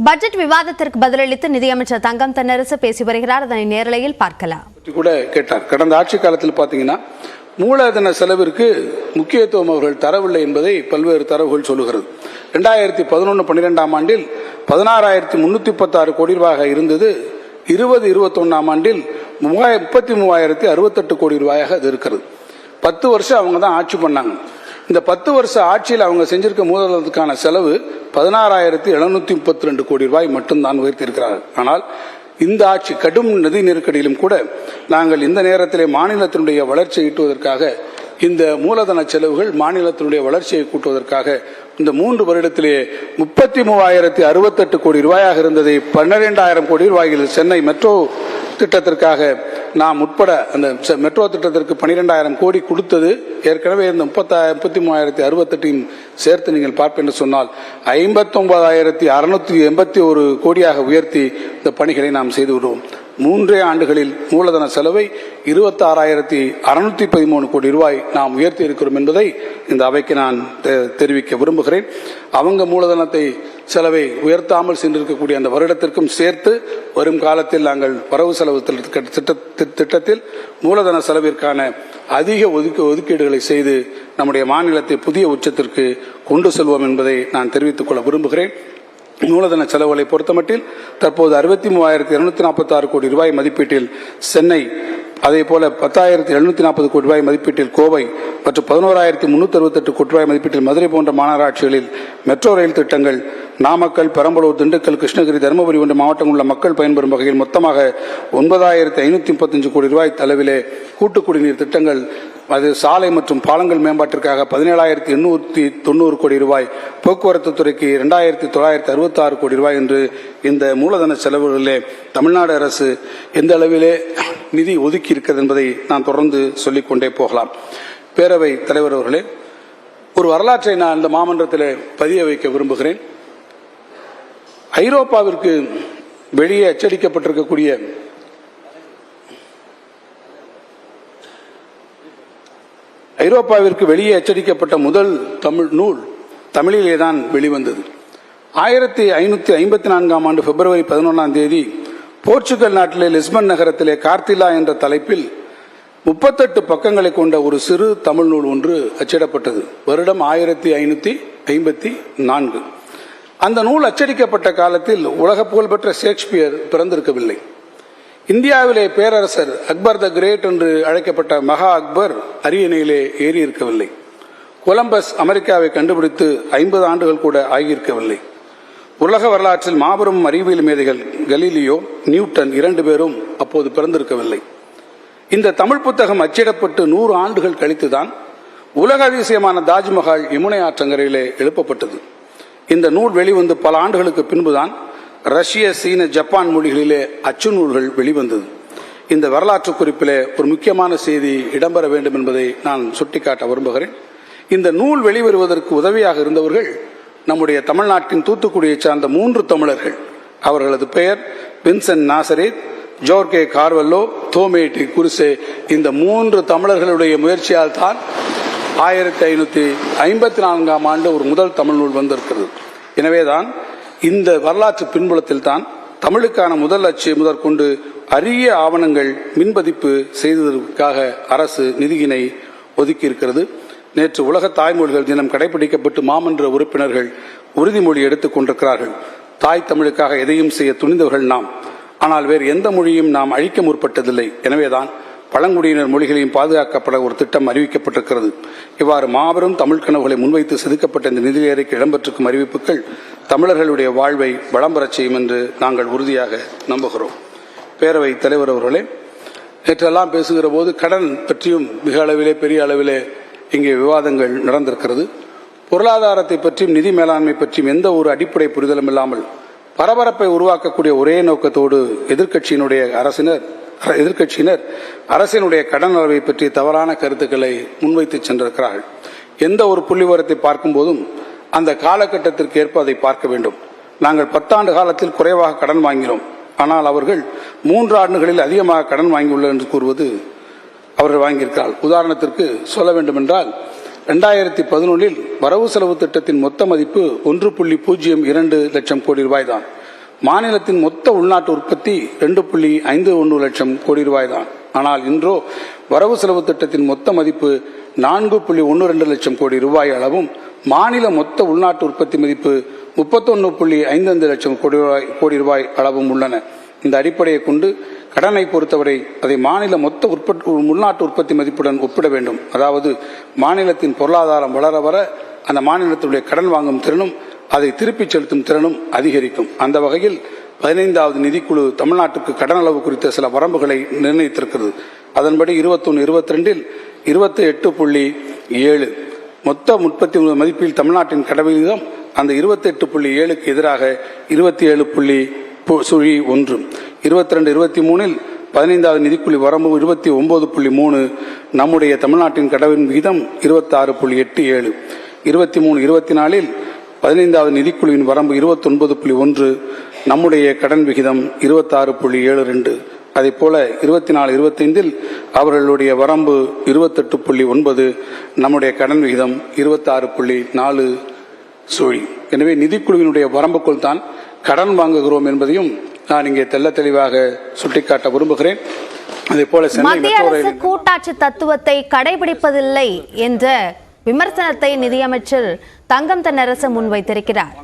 Budget விவாதத்திற்கு பதிலளித்து நிதியமைச்சர் தங்கம் தென்னரசு பேசி வருகிறார். அதனை நேரலையில் பார்க்கலாம். கூட கேட்டார். கடந்த ஆட்சி காலத்தில் பாத்தீங்கன்னா மூலதன செலவிற்கு முக்கியத்துவம் அவர்கள் தரவில்லை என்பதை பல்வேறு தரவுகள் சொல்லுகிறது. 2011-12 ஆண்டில் 16,316 கோடி ரூபாயாக இருந்தது. 2021 ஆண்டில் 33,068 கோடி ரூபாயாக அது இருக்கிறது. 10 வருஷம் அவங்க தான் ஆட்சி பண்ணாங்க. இந்த 10 வருஷ ஆட்சியில் அவங்க செஞ்சிருக்க மூலதனத்துக்கான செலவு 16,732 கோடி ரூபாய் மட்டும்தான் உயர்த்தியிருக்கிறார்கள். ஆனால் இந்த ஆட்சி கடும் நிதி நெருக்கடியிலும் கூட நாங்கள் இந்த நேரத்திலே மாநிலத்தினுடைய வளர்ச்சியை ஈட்டுவதற்காக இந்த மூலதன செலவுகள் மாநிலத்தினுடைய வளர்ச்சியை கூட்டுவதற்காக இந்த 3 வருடத்திலே 33,068 கோடி ரூபாயாக இருந்ததை 12,000 கோடி ரூபாயில் சென்னை மெட்ரோ திட்டத்திற்காக நாம் உட்பட அந்த மெட்ரோ திட்டத்திற்கு 12,000 கோடி கொடுத்தது. ஏற்கனவே இந்த 33,068 சேர்த்து நீங்கள் பார்ப்பேன் என்று சொன்னால் 59,681 கோடியாக உயர்த்தி இந்த பணிகளை நாம் செய்து விடுவோம். 3 ஆண்டுகளில் மூலதன செலவை 26,613 கோடி ரூபாய் நாம் உயர்த்தி இருக்கிறோம் என்பதை இந்த அவைக்கு நான் தெரிவிக்க விரும்புகிறேன். அவங்க மூலதனத்தை செலவை உயர்த்தாமல் சென்றிருக்கக்கூடிய அந்த வருடத்திற்கும் சேர்த்து வரும் காலத்தில் நாங்கள் வரவு செலவு திட்டத்தில் மூலதன செலவிற்கான அதிக ஒதுக்கீடுகளை செய்து நம்முடைய மாநிலத்தை புதிய உச்சத்திற்கு கொண்டு செல்வோம் என்பதை நான் தெரிவித்துக் கொள்ள விரும்புகிறேன். மூலதன செலவுகளை பொறுத்தமட்டில் தற்போது 63,246 கோடி ரூபாய் மதிப்பீட்டில் சென்னை, அதே போல 10,740 கோடி ரூபாய் மதிப்பீட்டில் கோவை மற்றும் 11,368 கோடி ரூபாய் மதிப்பீட்டில் மதுரை போன்ற மாநகராட்சிகளில் மெட்ரோ ரயில் திட்டங்கள், நாமக்கல், பெரம்பலூர், திண்டுக்கல், கிருஷ்ணகிரி, தருமபுரி போன்ற மாவட்டங்கள் உள்ள மக்கள் பயன்பெறும் வகையில் மொத்தமாக 9,535 கோடி ரூபாய் அளவிலே கூட்டு குடிநீர் திட்டங்கள், அது சாலை மற்றும் பாலங்கள் மேம்பாட்டிற்காக 17,890 கோடி ரூபாய், போக்குவரத்து துறைக்கு 2,966 கோடி ரூபாய் என்று இந்த மூலதன செலவுகளிலே தமிழ்நாடு அரசு எந்த அளவிலே நிதி ஒதுக்கி இருக்கிறது என்பதை நான் தொடர்ந்து சொல்லிக்கொண்டே போகலாம். பேரவை தலைவர் அவர்களே, ஒரு வரலாற்றை நான் இந்த மாமன்றத்தில் பதிய வைக்க விரும்புகிறேன். ஐரோப்பாவிற்கு வெளியே அச்சடிக்கப்பட்டிருக்கக்கூடிய ஐரோப்பாவிற்கு வெளியே அச்சடிக்கப்பட்ட முதல் தமிழ் நூல் தமிழிலே தான் வெளிவந்தது. 1554 ஆண்டு பிப்ரவரி 11 போர்ச்சுகல் நாட்டிலே லிஸ்பன் நகரத்திலே கார்த்திலா என்ற தலைப்பில் 38 பக்கங்களை கொண்ட ஒரு சிறு தமிழ் நூல் ஒன்று அச்சிடப்பட்டது. வருடம் 1554. அந்த நூல் அச்சடிக்கப்பட்ட காலத்தில் உலக புகழ்பெற்ற ஷேக்ஸ்பியர் பிறந்திருக்கவில்லை. இந்தியாவிலே பேரரசர் அக்பர் த கிரேட் என்று அழைக்கப்பட்ட மகா அக்பர் அரியணையிலே ஏறி இருக்கவில்லை. கொலம்பஸ் அமெரிக்காவை கண்டுபிடித்து 50 ஆண்டுகள் கூட ஆகியிருக்கவில்லை. உலக வரலாற்றில் மாபெரும் அறிவியல் மேதைகள் கலீலியோ, நியூட்டன் 2 பேரும் அப்போது பிறந்திருக்கவில்லை. இந்த தமிழ் புத்தகம் அச்சிடப்பட்டு 100 ஆண்டுகள் கழித்துதான் உலக அதிசயமான தாஜ்மஹால் யமுனை ஆற்றங்கரையிலே எழுப்பப்பட்டது. இந்த நூல் வெளிவந்து பல ஆண்டுகளுக்கு பின்புதான் ரஷ்ய, சீன, ஜப்பான் மொழிகளிலே அச்சு நூல்கள் வெளிவந்தது. இந்த வரலாற்று குறிப்பிலே ஒரு முக்கியமான செய்தி இடம்பெற வேண்டும் என்பதை நான் சுட்டிக்காட்ட விரும்புகிறேன். இந்த நூல் வெளிவருவதற்கு உதவியாக இருந்தவர்கள் நம்முடைய தமிழ்நாட்டின் தூத்துக்குடியை சார்ந்த 3 தமிழர்கள். அவர்களது பெயர் வின்சென்ட் நாசரேத், ஜோர்கே கார்வெல்லோ, தோமே டி குருசே. இந்த 3 தமிழர்களுடைய முயற்சியால் தான் 1554 ஆண்டு ஒரு முதல் தமிழ் நூல் வந்திருக்கிறது. எனவேதான் இந்த வரலாற்று பின்புலத்தில் தான் தமிழுக்கான முதல் அச்சு முதற்கொண்டு அரிய ஆவணங்கள் மின்பதிப்பு செய்ததற்காக அரசு நிதியினை ஒதுக்கி இருக்கிறது. நேற்று உலக தாய்மொழிகள் தினம் கடைபிடிக்கப்பட்டு மாமன்ற உறுப்பினர்கள் உறுதிமொழி எடுத்துக் கொண்டிருக்கிறார்கள். தாய் தமிழுக்காக எதையும் செய்ய துணிந்தவர்கள் நாம். ஆனால் வேறு எந்த மொழியும் நாம் அழிக்க முற்பட்டதில்லை. எனவேதான் பழங்குடியினர் மொழிகளையும் பாதுகாக்கப்பட ஒரு திட்டம் அறிவிக்கப்பட்டிருக்கிறது. இவ்வாறு மாபெரும் தமிழ் கனவுகளை முன்வைத்து செதுக்கப்பட்ட இந்த நிதி அறிக்கை இடம்பெற்றிருக்கும் அறிவிப்புகள் தமிழர்களுடைய வாழ்வை வளம் பெறச் செய்யும் என்று நாங்கள் உறுதியாக நம்புகிறோம். பேரவை தலைவர் அவர்களே, நேற்றெல்லாம் பேசுகிற போது கடன் பற்றியும் மிக அளவிலே பெரிய அளவிலே இங்கே விவாதங்கள் நடந்திருக்கிறது. பொருளாதாரத்தை பற்றியும் நிதி மேலாண்மை பற்றியும் எந்த ஒரு அடிப்படை புரிதலும் இல்லாமல் பரபரப்பை உருவாக்கக்கூடிய ஒரே நோக்கத்தோடு எதிர்க்கட்சியினர் அரசினுடைய கடன் அளவை பற்றி தவறான கருத்துக்களை முன்வைத்து சென்றிருக்கிறார்கள். எந்த ஒரு புள்ளிவிவரத்தை பார்க்கும் போதும் அந்த காலகட்டத்திற்கு ஏற்ப அதை பார்க்க வேண்டும். நாங்கள் 10 ஆண்டு காலத்தில் குறைவாக கடன் வாங்கினோம். ஆனால் அவர்கள் 3 ஆண்டுகளில் அதிகமாக கடன் வாங்கியுள்ளனர் என்று கூறுவது அவர்கள் வாங்கியிருக்கிறார்கள். உதாரணத்திற்கு சொல்ல வேண்டும் என்றால் 2011 வரவு செலவு திட்டத்தின் மொத்த மதிப்பு 1.02 லட்சம் கோடி ரூபாய் தான். மாநிலத்தின் மொத்த உள்நாட்டு உற்பத்தி 2.51 லட்சம் கோடி ரூபாய் தான். ஆனால் இன்றோ வரவு செலவு திட்டத்தின் மொத்த மதிப்பு 4.12 லட்சம் கோடி ரூபாய் அளவும் மாநில மொத்த உள்நாட்டு உற்பத்தி மதிப்பு 31.55 லட்சம் கோடி ரூபாய் அளவும் உள்ளன. இந்த அடிப்படையை கொண்டு கடனை பொறுத்தவரை அதை மாநில மொத்த உள்நாட்டு உற்பத்தி மதிப்புடன் ஒப்பிட வேண்டும். அதாவது மாநிலத்தின் பொருளாதாரம் வளர வர அந்த மாநிலத்தினுடைய கடன் வாங்கும் திறனும் அதை திருப்பிச் செலுத்தும் திறனும் அதிகரிக்கும். அந்த வகையில் 15வது நிதிக்குழு தமிழ்நாட்டுக்கு கடன் அளவு குறித்த சில வரம்புகளை நிர்ணயித்திருக்கிறது. அதன்படி 21-22 28.7 மொத்த உற்பத்தி மதிப்பில் தமிழ்நாட்டின் கடன் விகிதம் அந்த 28.7க்கு எதிராக 27.1. 22-23 15வது நிதிக்குழு வரம்பு 29.3. நம்முடைய தமிழ்நாட்டின் கடனின் விகிதம் 26.87. 23-24 15வது நிதிக்குழுவின் வரம்பு 29.1. நம்முடைய கடன் விகிதம் 26.72. அதே போல 24-25 அவர்களுடைய வரம்பு 28.9. நம்முடைய கடன் விகிதம் 26.4 சுழி. எனவே நிதிக்குழுவினுடைய வரம்புக்குள் தான் கடன் வாங்குகிறோம் என்பதையும் நான் இங்கே தெள்ள தெளிவாக சுட்டிக்காட்ட விரும்புகிறேன். அதே போல மத்திய அரசு கூட்டாட்சி தத்துவத்தை கடைபிடிப்பதில்லை என்ற விமர்சனத்தை நிதியமைச்சர் தங்கம் தென்னரசு முன்வைத்திருக்கிறார்.